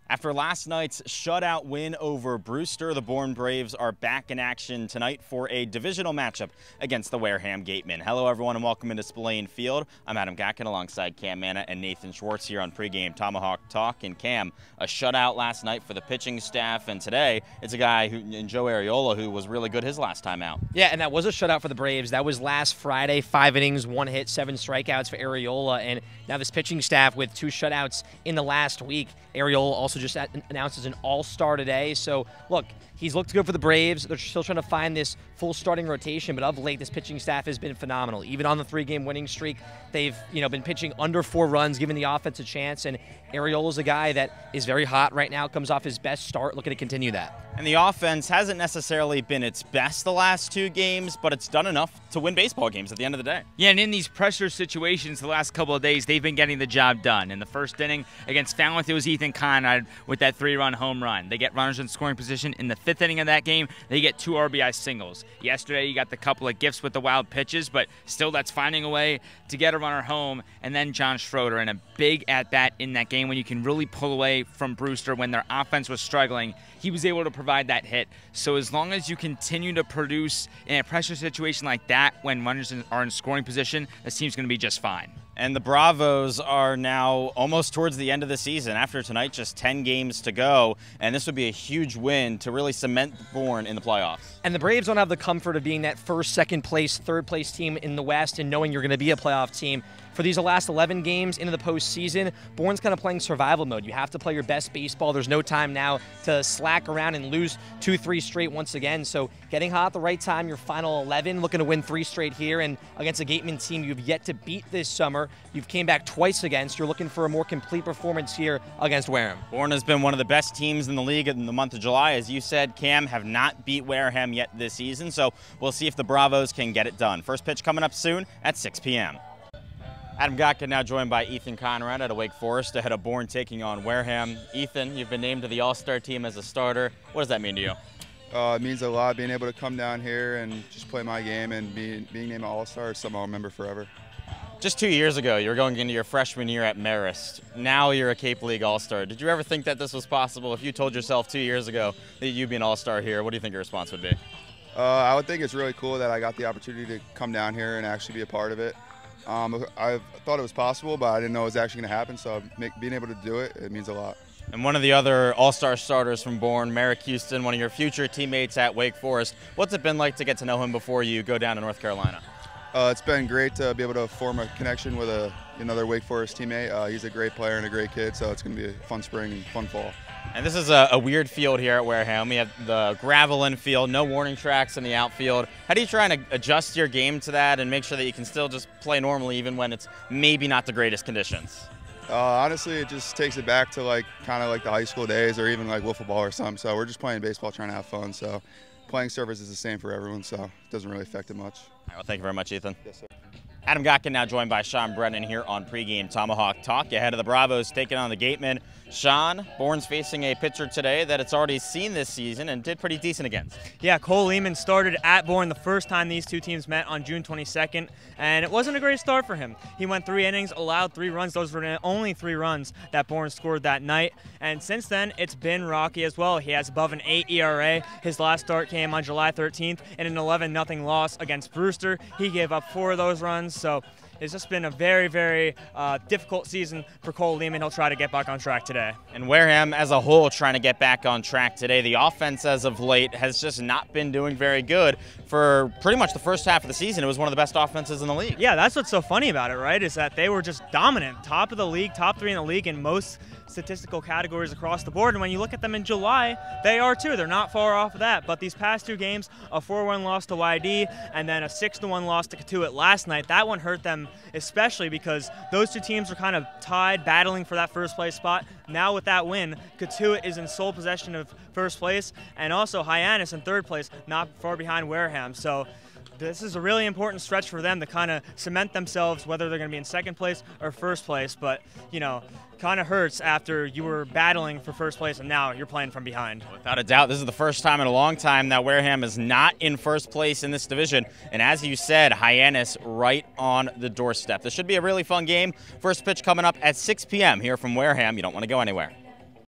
After last night's shutout win over Brewster, the Bourne Braves are back in action tonight for a divisional matchup against the Wareham Gatemen. Hello, everyone, and welcome into Spillane Field. I'm Adam Gatkin alongside Cam Manna and Nathan Schwartz here on Pregame Tomahawk Talk. And Cam, a shutout last night for the pitching staff, and today it's a guy in Joe Arriola who was really good his last time out. Yeah, and that was a shutout for the Braves. That was last Friday, 5 innings, 1 hit, 7 strikeouts for Arriola, and now this pitching staff with 2 shutouts in the last week. Arriola also just announced as an all-star today. So, look, he's looked good for the Braves. They're still trying to find this full starting rotation, but of late, this pitching staff has been phenomenal. Even on the 3-game winning streak, they've been pitching under 4 runs, giving the offense a chance, and Arriola's a guy that is very hot right now, comes off his best start, looking to continue that. And the offense hasn't necessarily been its best the last 2 games, but it's done enough to win baseball games at the end of the day. Yeah, and in these pressure situations the last couple of days, they've been getting the job done. In the first inning against Falmouth, it was Ethan Conrad with that 3-run home run. They get runners in scoring position. In the 5th inning of that game, they get 2 RBI singles. Yesterday, you got the couple of gifts with the wild pitches, but still that's finding a way to get a runner home. And then John Schroeder in a big at-bat in that game when you can really pull away from Brewster when their offense was struggling. He was able to provide that hit. So as long as you continue to produce in a pressure situation like that when runners are in scoring position, this team's going to be just fine. And the Bravos are now almost towards the end of the season. After tonight, just 10 games to go, and this would be a huge win to really cement Bourne in the playoffs. And the Braves don't have the comfort of being that first, second place, third place team in the West and knowing you're going to be a playoff team. For these last 11 games into the postseason, Bourne's kind of playing survival mode. You have to play your best baseball. There's no time now to slack around and lose 2-3 straight once again. So getting hot at the right time, your final 11, looking to win 3 straight here, and against a Gateman team you've yet to beat this summer. You've came back twice against. You're looking for a more complete performance here against Wareham. Bourne has been one of the best teams in the league in the month of July. As you said, Cam, have not beat Wareham yet this season, so we'll see if the Bravos can get it done. First pitch coming up soon at 6 p.m. Adam Gatkin now joined by Ethan Conrad at Wake Forest ahead of Bourne taking on Wareham. Ethan, you've been named to the All-Star team as a starter. What does that mean to you? It means a lot, being able to come down here and just play my game and being named an All-Star is something I'll remember forever. Just 2 years ago, you were going into your freshman year at Marist. Now you're a Cape League All-Star. Did you ever think that this was possible? If you told yourself 2 years ago that you'd be an All-Star here, what do you think your response would be? I would think it's really cool that I got the opportunity to come down here and actually be a part of it. I thought it was possible, but I didn't know it was actually going to happen, so being able to do it, it means a lot. And one of the other all-star starters from Bourne, Merrick Houston, one of your future teammates at Wake Forest. What's it been like to get to know him before you go down to North Carolina? It's been great to be able to form a connection with another Wake Forest teammate. He's a great player and a great kid, so it's going to be a fun spring and fun fall. And this is a weird field here at Wareham. We have the gravel infield, no warning tracks in the outfield. How do you try and adjust your game to that and make sure that you can still just play normally even when it's maybe not the greatest conditions? Honestly, it just takes it back to kind of like the high school days or even like wiffle ball or something. So we're just playing baseball, trying to have fun. So playing surface is the same for everyone, so it doesn't really affect it much. All right, well, thank you very much, Ethan. Yes, sir. Adam Gatkin now joined by Sean Brennan here on Pregame Tomahawk Talk. Ahead of the Bravos taking on the Gatemen. Sean, Bourne's facing a pitcher today that it's already seen this season and did pretty decent against. Yeah, Cole Lehman started at Bourne the first time these two teams met on June 22nd, and it wasn't a great start for him. He went 3 innings, allowed 3 runs. Those were the only 3 runs that Bourne scored that night, and since then, it's been rocky as well. He has above an 8 ERA. His last start came on July 13th in an 11-0 loss against Brewster. He gave up 4 of those runs, so it's just been a very, very difficult season for Cole Lehman. He'll try to get back on track today. And Wareham as a whole trying to get back on track today. The offense as of late has just not been doing very good. For pretty much the first half of the season, it was one of the best offenses in the league. Yeah, that's what's so funny about it, right, is that they were just dominant, top of the league, top 3 in the league in most statistical categories across the board. And when you look at them in July, they are too. They're not far off of that. But these past 2 games, a 4-1 loss to YD and then a 6-1 loss to Catuit last night, that one hurt them especially because those 2 teams are kind of tied, battling for that first place spot. Now with that win, Catuit is in sole possession of first place, and also Hyannis in 3rd place, not far behind Wareham. So this is a really important stretch for them to kind of cement themselves, whether they're going to be in 2nd place or 1st place. But, kind of hurts after you were battling for first place and now you're playing from behind. Without a doubt, this is the first time in a long time that Wareham is not in first place in this division. And as you said, Hyannis right on the doorstep. This should be a really fun game. First pitch coming up at 6 p.m. here from Wareham. You don't want to go anywhere.